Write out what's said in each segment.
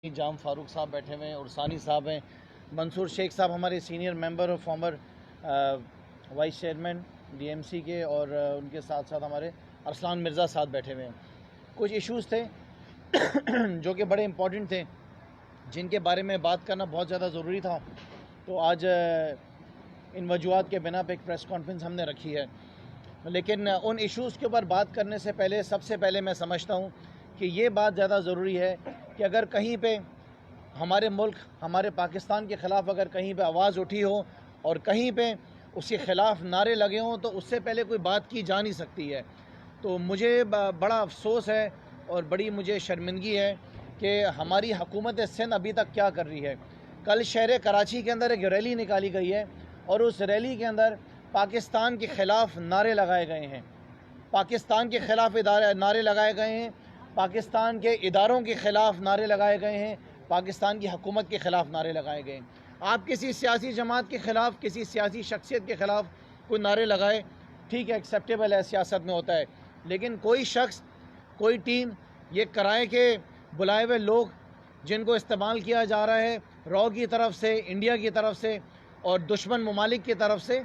جام فاروق صاحب بیٹھے ہوئے ہیں اور ثانی صاحب ہیں، منصور شیخ صاحب ہمارے سینئر ممبر اور former vice chairman D M C کے، اور ان کے ساتھ ساتھ ہمارے ارسلان مرزا ساتھ بیٹھے ہوئے ہیں۔ کچھ ایشوز تھے جو کہ بڑے امپورٹنٹ تھے، جن کے بارے میں بات کرنا بہت زیادہ ضروری تھا، تو آج ان وجوہات کے بنا پہ ایک پریس کانفرنس ہم نے رکھی ہے۔ لیکن ان ایشوز کے اوپر بات کرنے سے پہلے سب سے پہلے میں سمجھتا ہوں کہ یہ بات زیادہ ضروری ہے کہ اگر کہیں پہ ہمارے ملک، ہمارے پاکستان کے خلاف اگر کہیں پہ آواز اٹھی ہو اور کہیں پہ اس کے خلاف نعرے لگے ہوں، تو اس سے پہلے کوئی بات کی جا نہیں سکتی ہے۔ تو مجھے بڑا افسوس ہے اور بڑی مجھے شرمندگی ہے کہ ہماری حکومت سندھ ابھی تک کیا کر رہی ہے۔ کل شہر کراچی کے اندر ایک ریلی نکالی گئی ہے اور اس ریلی کے اندر پاکستان کے خلاف نعرے لگائے گئے ہیں، پاکستان کے خلاف نعرے لگائے گئے ہیں، پاکستان کے اداروں کے خلاف نعرے لگائے گئے ہیں، پاکستان کی حکومت کے خلاف نعرے لگائے گئے ہیں۔ آپ کسی سیاسی جماعت کے خلاف، کسی سیاسی شخصیت کے خلاف کوئی نعرے لگائے، ٹھیک ہے، ایکسیپٹیبل ہے، سیاست میں ہوتا ہے، لیکن کوئی شخص، کوئی ٹیم یہ کرائے کے بلائے ہوئے لوگ جن کو استعمال کیا جا رہا ہے رو کی طرف سے، انڈیا کی طرف سے اور دشمن ممالک کی طرف سے،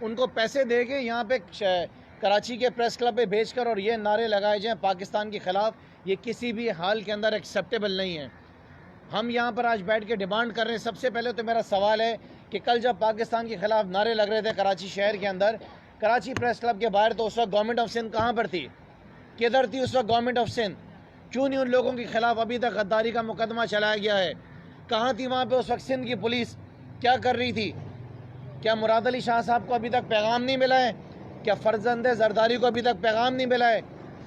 ان کو پیسے دے کے یہاں پہ کراچی کے پریس کلب پہ بھیج کر اور یہ نعرے لگائے جائیں پاکستان کے خلاف، یہ کسی بھی حال کے اندر ایکسیپٹیبل نہیں ہے۔ ہم یہاں پر آج بیٹھ کے ڈیمانڈ کر رہے ہیں۔ سب سے پہلے تو میرا سوال ہے کہ کل جب پاکستان کے خلاف نعرے لگ رہے تھے کراچی شہر کے اندر، کراچی پریس کلب کے باہر، تو اس وقت گورنمنٹ آف سندھ کہاں پر تھی؟ کدھر تھی اس وقت گورنمنٹ آف سندھ؟ کیوں نہیں ان لوگوں کے خلاف ابھی تک غداری کا مقدمہ چلایا گیا ہے؟ کہاں تھی وہاں پہ اس وقت سندھ کی پولیس؟ کیا کر رہی تھی؟ کیا مراد علی شاہ صاحب کو ابھی تک پیغام نہیں ملا ہے؟ کیا فرزند زرداری کو ابھی تک پیغام نہیں ملا ہے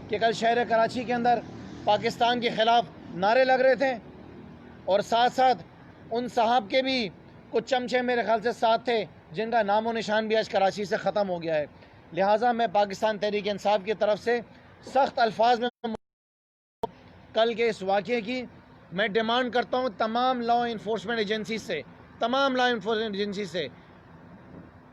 کہ کل شہر کراچی کے اندر پاکستان کے خلاف نعرے لگ رہے تھے؟ اور ساتھ ساتھ ان صاحب کے بھی کچھ چمچے میرے خیال سے ساتھ تھے جن کا نام و نشان بھی آج کراچی سے ختم ہو گیا ہے۔ لہٰذا میں پاکستان تحریک انصاف کی طرف سے سخت الفاظ میں کل کے اس واقعے کی میں ڈیمانڈ کرتا ہوں تمام لا انفورسمنٹ ایجنسی سے، تمام لا انفورسمنٹ ایجنسی سے،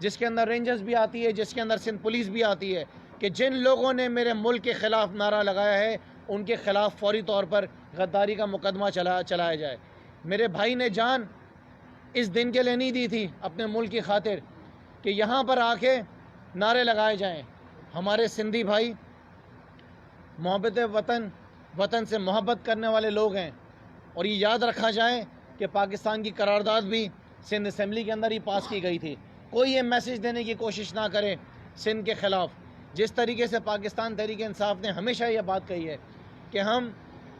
جس کے اندر رینجرز بھی آتی ہے، جس کے اندر سندھ پولیس بھی آتی ہے، کہ جن لوگوں نے میرے ملک کے خلاف نعرہ لگایا ہے ان کے خلاف فوری طور پر غداری کا مقدمہ چلایا جائے۔ میرے بھائی نے جان اس دن کے لیے نہیں دی تھی اپنے ملک کی خاطر کہ یہاں پر آ کے نعرے لگائے جائیں۔ ہمارے سندھی بھائی محبت وطن سے محبت کرنے والے لوگ ہیں، اور یہ یاد رکھا جائے کہ پاکستان کی قرارداد بھی سندھ اسمبلی کے اندر ہی پاس کی گئی تھی۔ کوئی یہ میسج دینے کی کوشش نہ کرے سندھ کے خلاف۔ جس طریقے سے پاکستان تحریک انصاف نے ہمیشہ یہ بات کہی ہے کہ ہم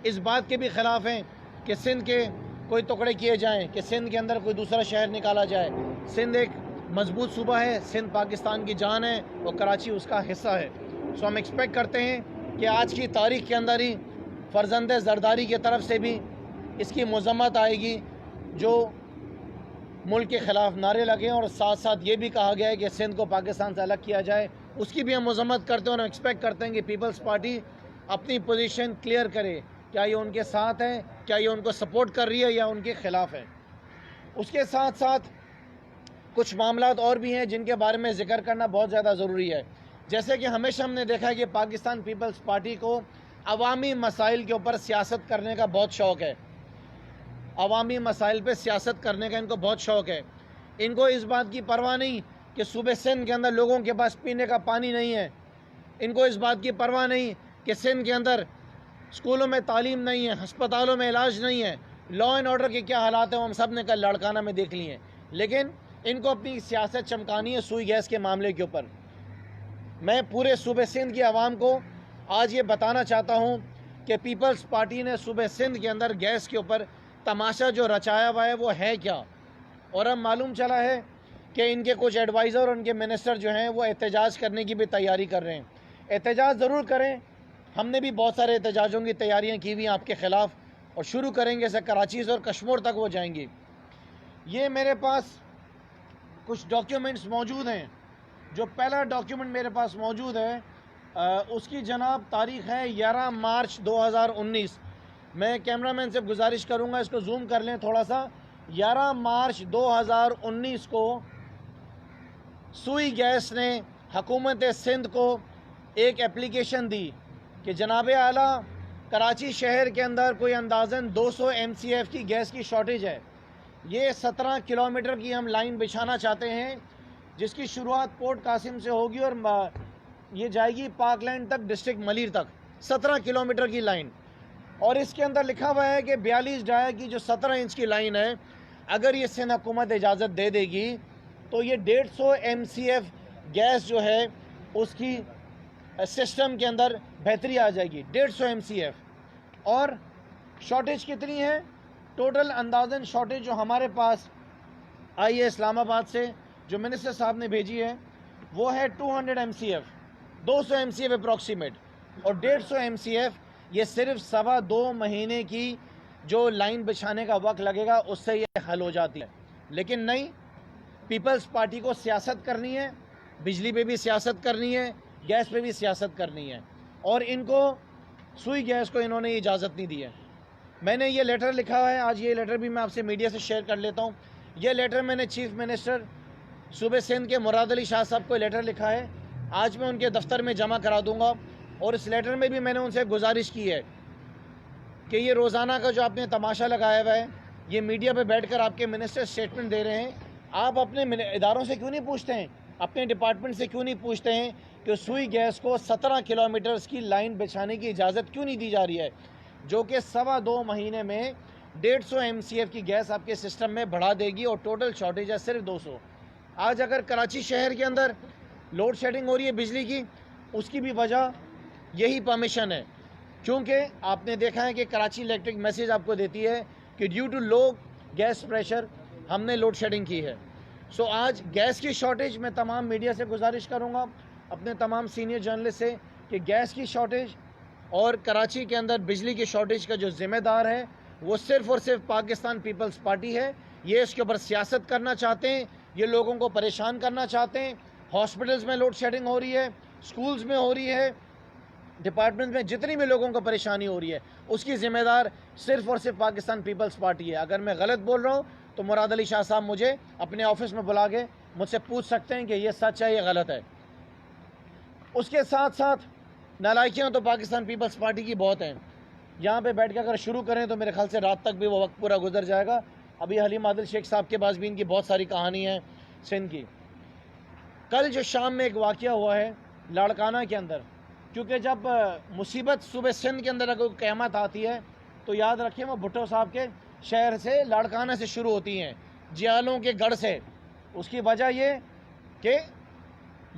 اس بات کے بھی خلاف ہیں کہ سندھ کے کوئی ٹکڑے کیے جائیں، کہ سندھ کے اندر کوئی دوسرا شہر نکالا جائے۔ سندھ ایک مضبوط صوبہ ہے، سندھ پاکستان کی جان ہے اور کراچی اس کا حصہ ہے۔ سو ہم ایکسپیکٹ کرتے ہیں کہ آج کی تاریخ کے اندر ہی فرزند زرداری کی طرف سے بھی اس کی مذمت آئے گی جو ملک کے خلاف نعرے لگے ہیں، اور ساتھ ساتھ یہ بھی کہا گیا ہے کہ سندھ کو پاکستان سے الگ کیا جائے، اس کی بھی ہم مذمت کرتے ہیں، اور ہم ایکسپیکٹ کرتے ہیں کہ پیپلز پارٹی اپنی پوزیشن کلیئر کرے، کیا یہ ان کے ساتھ ہے، کیا یہ ان کو سپورٹ کر رہی ہے یا ان کے خلاف ہے۔ اس کے ساتھ ساتھ کچھ معاملات اور بھی ہیں جن کے بارے میں ذکر کرنا بہت زیادہ ضروری ہے۔ جیسے کہ ہمیشہ ہم نے دیکھا ہے کہ پاکستان پیپلز پارٹی کو عوامی مسائل کے اوپر سیاست کرنے کا بہت شوق ہے، عوامی مسائل پہ سیاست کرنے کا ان کو بہت شوق ہے۔ ان کو اس بات کی پرواہ نہیں کہ صوبے سندھ کے اندر لوگوں کے پاس پینے کا پانی نہیں ہے، ان کو اس بات کی پرواہ نہیں کہ سندھ کے اندر اسکولوں میں تعلیم نہیں ہے، ہسپتالوں میں علاج نہیں ہے، لا اینڈ آرڈر کے کیا حالات ہیں وہ ہم سب نے کل لاڑکانہ میں دیکھ لی ہیں، لیکن ان کو اپنی سیاست چمکانی ہے سوئی گیس کے معاملے کے اوپر۔ میں پورے صوبے سندھ کی عوام کو آج یہ بتانا چاہتا ہوں کہ پیپلز پارٹی نے صوبے سندھ کے اندر گیس کے اوپر تماشا جو رچایا ہوا ہے وہ ہے کیا، اور اب معلوم چلا ہے کہ ان کے کچھ ایڈوائزر اور ان کے منسٹر جو ہیں وہ احتجاج کرنے کی بھی تیاری کر رہے ہیں۔ احتجاج ضرور کریں، ہم نے بھی بہت سارے احتجاجوں کی تیاریاں کی ہوئی ہیں آپ کے خلاف، اور شروع کریں گے سے کراچی سے اور کشمور تک وہ جائیں گی۔ یہ میرے پاس کچھ ڈاکیومنٹس موجود ہیں۔ جو پہلا ڈاکیومنٹ میرے پاس موجود ہے اس کی جناب تاریخ ہے 11 مارچ 2019۔ میں کیمرہ مین سے گزارش کروں گا اس کو زوم کر لیں تھوڑا سا۔ 11 مارچ 2019 کو سوئی گیس نے حکومت سندھ کو ایک اپلیکیشن دی کہ جناب اعلیٰ کراچی شہر کے اندر کوئی اندازاً 200 MCF کی گیس کی شارٹیج ہے. یہ 17 کلومیٹر کی ہم لائن بچھانا چاہتے ہیں جس کی شروعات پورٹ قاسم سے ہوگی اور یہ جائے گی پارک لینڈ تک، ڈسٹرکٹ ملیر تک. 17 کلومیٹر کی لائن. اور اس کے اندر لکھا ہوا ہے کہ 42 ڈایا کی جو 17 انچ کی لائن ہے، اگر یہ سندھ حکومت اجازت دے دے گی تو یہ 150 MCF گیس جو ہے اس کی سسٹم کے اندر بہتری آ جائے گی. 150 MCF. اور شارٹیج کتنی ہے؟ ٹوٹل اندازاً شارٹیج جو ہمارے پاس آئی ہے اسلام آباد سے، جو منسٹر صاحب نے بھیجی ہے، وہ ہے 200 MCF. 200 MCF approximate. اور 150 MCF یہ صرف 2.25 مہینے کی جو لائن بچھانے کا وقت لگے گا اس سے یہ حل ہو جاتی ہے. لیکن نہیں، پیپلز پارٹی کو سیاست کرنی ہے، بجلی پہ بھی سیاست کرنی ہے، گیس پہ بھی سیاست کرنی ہے، اور ان کو سوئی گیس کو انہوں نے اجازت نہیں دی ہے. میں نے یہ لیٹر لکھا ہوا ہے، آج یہ لیٹر بھی میں آپ سے میڈیا سے شیئر کر لیتا ہوں. یہ لیٹر میں نے چیف منسٹر صوبہ سندھ کے مراد علی شاہ صاحب کو لیٹر لکھا ہے. آج میں ان کے دفتر میں جمع کرا دوں گا. اور اس لیٹر میں بھی میں نے ان سے گزارش کی ہے کہ یہ روزانہ کا جو آپ نے تماشا لگایا ہوا ہے، یہ میڈیا پہ بیٹھ کر آپ کے منسٹر اسٹیٹمنٹ دے رہے ہیں، آپ اپنے اداروں سے کیوں نہیں پوچھتے ہیں، اپنے ڈپارٹمنٹ سے کیوں نہیں پوچھتے ہیں کہ سوئی گیس کو 17 کلومیٹرز کی لائن بچھانے کی اجازت کیوں نہیں دی جا رہی ہے، جو کہ 2.25 مہینے میں 150 MCF کی گیس آپ کے سسٹم میں بڑھا دے گی. اور ٹوٹل شارٹیج ہے صرف 200. آج اگر کراچی شہر کے اندر لوڈ شیڈنگ ہو رہی ہے بجلی کی، اس کی بھی وجہ یہی پرمیشن ہے. کیونکہ آپ نے دیکھا ہے کہ کراچی الیکٹرک میسیج آپ کو دیتی ہے کہ due to low gas pressure ہم نے لوڈ شیڈنگ کی ہے. سو آج گیس کی شارٹیج، میں تمام میڈیا سے گزارش کروں گا، اپنے تمام سینئر جرنلسٹ سے، کہ گیس کی شارٹیج اور کراچی کے اندر بجلی کی شارٹیج کا جو ذمہ دار ہے وہ صرف اور صرف پاکستان پیپلز پارٹی ہے. یہ اس کے اوپر سیاست کرنا چاہتے ہیں، یہ لوگوں کو پریشان کرنا چاہتے ہیں. ہاسپٹلز میں لوڈ شیڈنگ ہو رہی ہے، سکولز میں ہو رہی ہے، ڈپارٹمنٹ میں جتنی بھی لوگوں کو پریشانی ہو رہی ہے اس کی ذمہ دار صرف اور صرف پاکستان پیپلز پارٹی ہے. اگر میں غلط بول رہا ہوں تو مراد علی شاہ صاحب مجھے اپنے آفس میں بلا کے مجھ سے پوچھ سکتے ہیں کہ یہ سچ ہے، یہ غلط ہے. اس کے ساتھ ساتھ نالائکیاں تو پاکستان پیپلز پارٹی کی بہت ہیں. یہاں پہ بیٹھ کے اگر شروع کریں تو میرے خیال سے رات تک بھی وہ وقت پورا گزر جائے گا. ابھی حلیم عادل شیخ صاحب کے پاس بھی ان کی بہت ساری کہانی ہیں سندھ کی. کل جو شام میں ایک واقعہ ہوا ہے لاڑکانہ کے اندر، کیونکہ جب مصیبت صوبہ سندھ کے اندر اگر قیامت آتی ہے تو یاد رکھیں وہ بھٹو صاحب کے شہر سے، لاڑکانہ سے شروع ہوتی ہیں، جیالوں کے گڑھ سے. اس کی وجہ یہ کہ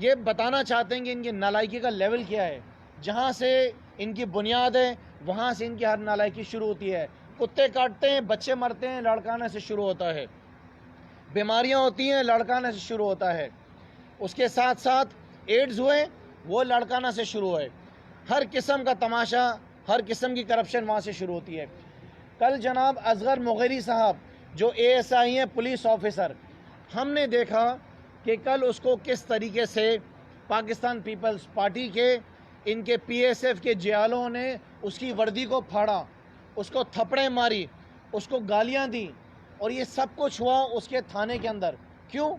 یہ بتانا چاہتے ہیں کہ ان کی نالائکی کا لیول کیا ہے. جہاں سے ان کی بنیاد ہے وہاں سے ان کی ہر نالائکی شروع ہوتی ہے. کتے کاٹتے ہیں، بچے مرتے ہیں، لاڑکانہ سے شروع ہوتا ہے. بیماریاں ہوتی ہیں، لاڑکانہ سے شروع ہوتا ہے. اس کے ساتھ ساتھ ایڈز ہوئے، وہ لاڑکانہ سے شروع ہوئے. ہر قسم کا تماشا، ہر قسم کی کرپشن وہاں سے شروع ہوتی ہے. کل جناب اصغر مغیری صاحب جو ASI ہیں، پولیس آفیسر، ہم نے دیکھا کہ کل اس کو کس طریقے سے پاکستان پیپلز پارٹی کے ان کے PSF کے جیالوں نے اس کی وردی کو پھاڑا، اس کو تھپڑیں ماری، اس کو گالیاں دی. اور یہ سب کچھ ہوا اس کے تھانے کے اندر. کیوں؟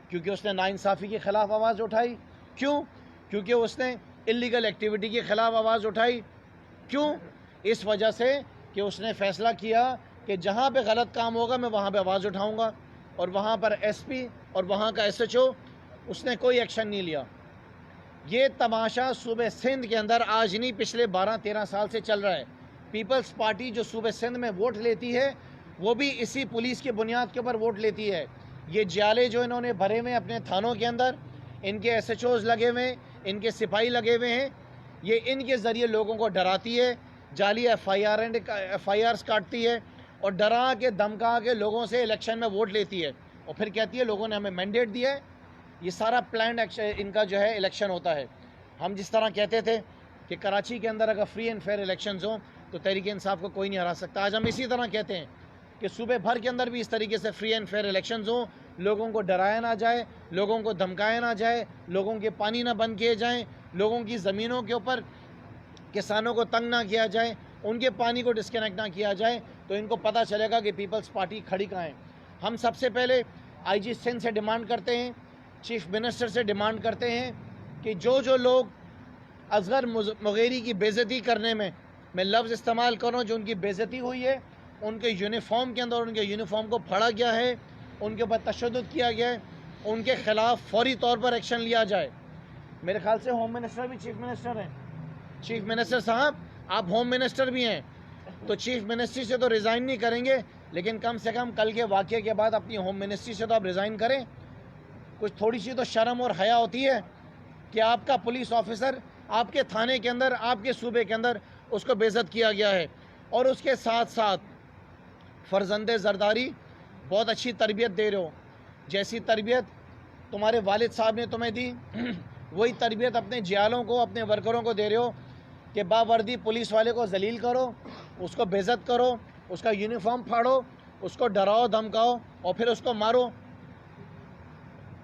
کیونکہ اس نے ناانصافی کے خلاف آواز اٹھائی. کیوں؟ کیونکہ اس نے اللیگل ایکٹیویٹی کے خلاف آواز اٹھائی. کیوں؟ اس وجہ سے کہ اس نے فیصلہ کیا کہ جہاں پہ غلط کام ہوگا میں وہاں پہ آواز اٹھاؤں گا. اور وہاں پر SP اور وہاں کا SHO اس نے کوئی ایکشن نہیں لیا. یہ تماشا صوبہ سندھ کے اندر آج نہیں، پچھلے 12-13 سال سے چل رہا ہے. پیپلز پارٹی جو صوبہ سندھ میں ووٹ لیتی ہے وہ بھی اسی پولیس کی بنیاد کے اوپر ووٹ لیتی ہے. یہ جیالے جو انہوں نے بھرے ہوئے اپنے تھانوں کے اندر، ان کے SHOs لگے ہوئے ہیں، ان کے سپاہی لگے ہوئے ہیں، یہ ان کے ذریعے لوگوں کو ڈراتی ہے، جعلی FIRs کاٹتی ہے اور ڈرا کے دھمکا کے لوگوں سے الیکشن میں ووٹ لیتی ہے. اور پھر کہتی ہے لوگوں نے ہمیں مینڈیٹ دیا ہے. یہ سارا پلانڈ ان کا جو ہے الیکشن ہوتا ہے. ہم جس طرح کہتے تھے کہ کراچی کے اندر اگر فری اینڈ فیئر الیکشنز ہوں تو تحریک انصاف کو کوئی نہیں ہرا سکتا، آج ہم اسی طرح کہتے ہیں کہ صوبے بھر کے اندر بھی اس طریقے سے فری اینڈ فیئر الیکشنز ہوں، لوگوں کو ڈرایا نہ جائے، لوگوں کو دھمکایا نہ جائے، لوگوں کے پانی نہ بند کیے جائیں، لوگوں کی زمینوں کے اوپر کسانوں کو تنگ نہ کیا جائے، ان کے پانی کو ڈسکنیکٹ نہ کیا جائے. تو ان کو پتہ چلے گا کہ پیپلز پارٹی کھڑی کہاں ہے. ہم سب سے پہلے IG سندھ سے ڈیمانڈ کرتے ہیں، چیف منسٹر سے ڈیمانڈ کرتے ہیں کہ جو لوگ اصغر مغیری کی بے عزتی کرنے میں میں لفظ استعمال کر رہا ہوں جو ان کی بےعزتی ہوئی ہے، ان کے یونیفارم کے اندر ان کے یونیفارم کو پھاڑا گیا ہے، ان کے اوپر تشدد کیا گیا ہے، ان کے خلاف فوری طور پر ایکشن لیا جائے۔ میرے خیال سے ہوم منسٹر بھی چیف منسٹر ہیں۔ چیف منسٹر صاحب آپ ہوم منسٹر بھی ہیں، تو چیف منسٹری سے تو ریزائن نہیں کریں گے، لیکن کم سے کم کل کے واقعے کے بعد اپنی ہوم منسٹری سے تو آپ ریزائن کریں۔ کچھ تھوڑی سی تو شرم اور حیا ہوتی ہے کہ آپ کا پولیس آفیسر آپ کے تھانے کے اندر، آپ کے صوبے کے اندر اس کو بے عزت کیا گیا ہے، اور اس کے ساتھ ساتھ فرزند زرداری بہت اچھی تربیت دے رہے ہو، جیسی تربیت تمہارے والد صاحب نے تمہیں دی وہی تربیت اپنے جیالوں کو، اپنے ورکروں کو دے رہے ہو کہ باوردی پولیس والے کو ذلیل کرو، اس کو بے عزت کرو، اس کا یونیفارم پھاڑو، اس کو ڈراؤ دھمکاؤ اور پھر اس کو مارو۔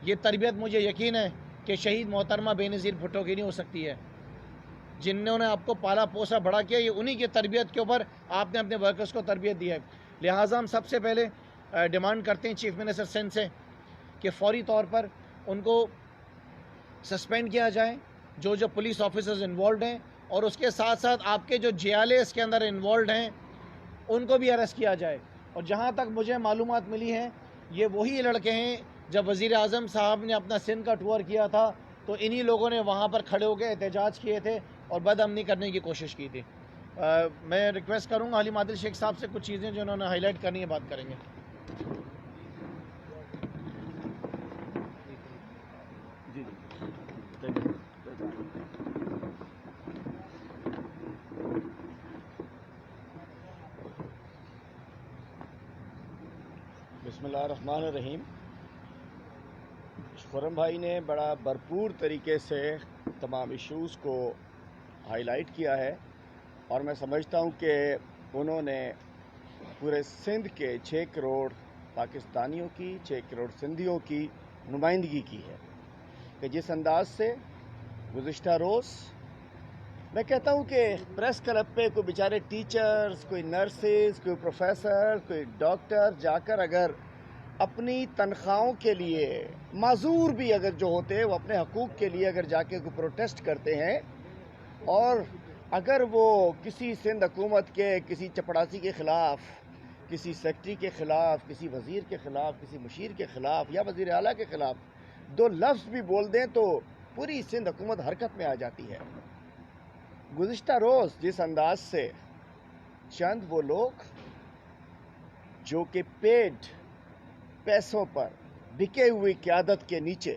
یہ تربیت مجھے یقین ہے کہ شہید محترمہ بے نظیر بھٹو کی نہیں ہو سکتی ہے۔ جنہوں نے آپ کو پالا پوسا بڑا کیا، یہ انہی کی تربیت کے اوپر آپ نے اپنے ورکرز کو تربیت دی ہے۔ لہٰذا ہم سب سے پہلے ڈیمانڈ کرتے ہیں چیف منسٹر سندھ سے کہ فوری طور پر ان کو سسپینڈ کیا جائے، جو پولیس آفیسرز انوالوڈ ہیں، اور اس کے ساتھ ساتھ آپ کے جو جیالے اس کے اندر انوالوڈ ہیں ان کو بھی اریسٹ کیا جائے۔ اور جہاں تک مجھے معلومات ملی ہیں، یہ وہی لڑکے ہیں جب وزیر اعظم صاحب نے اپنا سندھ کا ٹور کیا تھا تو انہی لوگوں نے وہاں پر کھڑے ہو کے احتجاج کیے تھے اور بدامنی کرنے کی کوشش کی تھی۔ میں ریکویسٹ کروں گا حلیم عادل شیخ صاحب سے کچھ چیزیں جو انہوں نے ہائی لائٹ کرنی ہے بات کریں گے۔ بسم اللہ الرحمن الرحیم۔ خرم بھائی نے بڑا بھرپور طریقے سے تمام ایشوز کو ہائی لائٹ کیا ہے، اور میں سمجھتا ہوں کہ انہوں نے پورے سندھ کے 6 کروڑ پاکستانیوں کی، 6 کروڑ سندھیوں کی نمائندگی کی ہے کہ جس انداز سے گزشتہ روز میں کہتا ہوں کہ پریس کلب پہ کوئی بیچارے ٹیچرز، کوئی نرسز، کوئی پروفیسر، کوئی ڈاکٹر جا کر اگر اپنی تنخواہوں کے لیے معذور بھی اگر جو ہوتے ہیں وہ اپنے حقوق کے لیے اگر جا کے کوئی پروٹیسٹ کرتے ہیں، اور اگر وہ کسی سندھ حکومت کے کسی چپڑاسی کے خلاف، کسی سیکٹری کے خلاف، کسی وزیر کے خلاف، کسی مشیر کے خلاف یا وزیر اعلیٰ کے خلاف 2 لفظ بھی بول دیں تو پوری سندھ حکومت حرکت میں آ جاتی ہے۔ گزشتہ روز جس انداز سے چند وہ لوگ جو کہ پیڈ پیسوں پر بکے ہوئی قیادت کے نیچے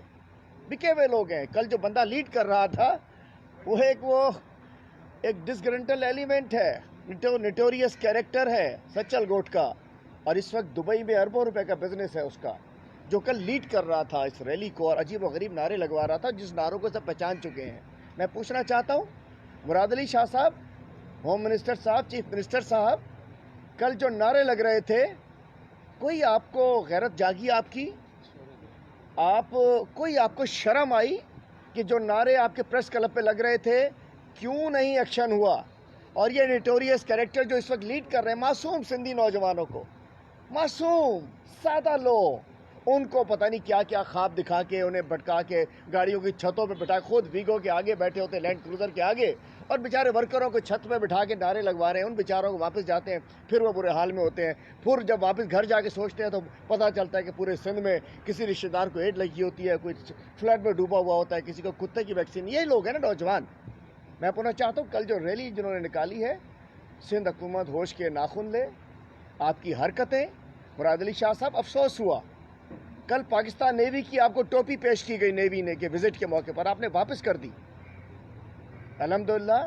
بکے ہوئے لوگ ہیں، کل جو بندہ لیڈ کر رہا تھا وہ ایک ڈسگرنٹل ایلیمنٹ ہے، نٹوریس کیریکٹر ہے سچل گوٹ کا، اور اس وقت دبئی میں اربوں روپے کا بزنس ہے اس کا، جو کل لیڈ کر رہا تھا اس ریلی کو اور عجیب و غریب نعرے لگوا رہا تھا جس نعروں کو سب پہچان چکے ہیں۔ میں پوچھنا چاہتا ہوں مراد علی شاہ صاحب، ہوم منسٹر صاحب، چیف منسٹر صاحب، کل جو نعرے لگ رہے تھے کوئی آپ کو غیرت جاگی؟ آپ کی کوئی آپ کو شرم آئی کہ جو نعرے آپ کے پریس کلب پہ لگ رہے تھے کیوں نہیں ایکشن ہوا؟ اور یہ نٹوریس کیریکٹر جو اس وقت لیڈ کر رہے ہیں معصوم سندھی نوجوانوں کو، معصوم سادہ لوگ، ان کو پتہ نہیں کیا کیا خواب دکھا کے انہیں بھٹکا کے گاڑیوں کی چھتوں پہ بٹھا، خود ویگو کے آگے بیٹھے ہوتے ہیں، لینڈ کروزر کے آگے، اور بیچارے ورکروں کو چھت پہ بٹھا کے نعرے لگوا رہے ہیں۔ ان بیچاروں کو واپس جاتے ہیں پھر وہ برے حال میں ہوتے ہیں، پھر جب واپس گھر جا کے سوچتے ہیں تو پتہ چلتا ہے کہ پورے سندھ میں کسی رشتہ دار کو ایڈ لگی ہوتی ہے، کوئی فلڈ میں ڈوبا ہوا ہوتا ہے، کسی کو کتے کی ویکسین۔ یہی لوگ ہیں نا نوجوان۔ میں پوچھنا چاہتا ہوں کل جو ریلی جنہوں نے نکالی ہے، سندھ حکومت ہوش کے ناخن لے، آپ کی حرکتیں، مراد علی شاہ صاحب افسوس ہوا کل پاکستان نیوی کی آپ کو ٹوپی پیش کی گئی نیوی نے کہ وزٹ کے موقع پر آپ نے واپس کر دی۔ الحمدللہ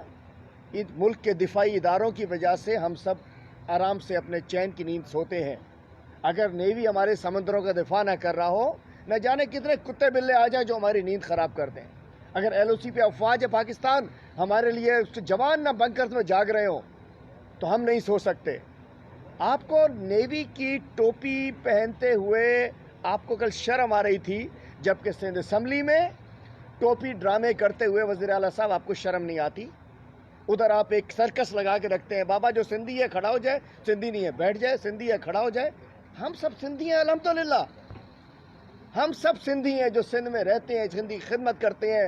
اس ملک کے دفاعی اداروں کی وجہ سے ہم سب آرام سے اپنے چین کی نیند سوتے ہیں۔ اگر نیوی ہمارے سمندروں کا دفاع نہ کر رہا ہو، نہ جانے کتنے کتے بلے آ جائیں جو ہماری نیند خراب کر دیں۔ اگر ایل او سی پہ افواج ہے پاکستان ہمارے لیے جوان نہ بنکرز میں جاگ رہے ہوں تو ہم نہیں سو سکتے۔ آپ کو نیوی کی ٹوپی پہنتے ہوئے آپ کو کل شرم آ رہی تھی، جبکہ سندھ اسمبلی میں ٹوپی ڈرامے کرتے ہوئے وزیر اعلیٰ صاحب آپ کو شرم نہیں آتی؟ ادھر آپ ایک سرکس لگا کے رکھتے ہیں، بابا جو سندھی ہے کھڑا ہو جائے، سندھی نہیں ہے بیٹھ جائے، سندھی ہے کھڑا ہو جائے۔ ہم سب سندھی ہیں الحمدللہ، ہم سب سندھی ہیں جو سندھ میں رہتے ہیں، سندھی خدمت کرتے ہیں،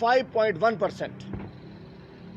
5.1%,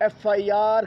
FIR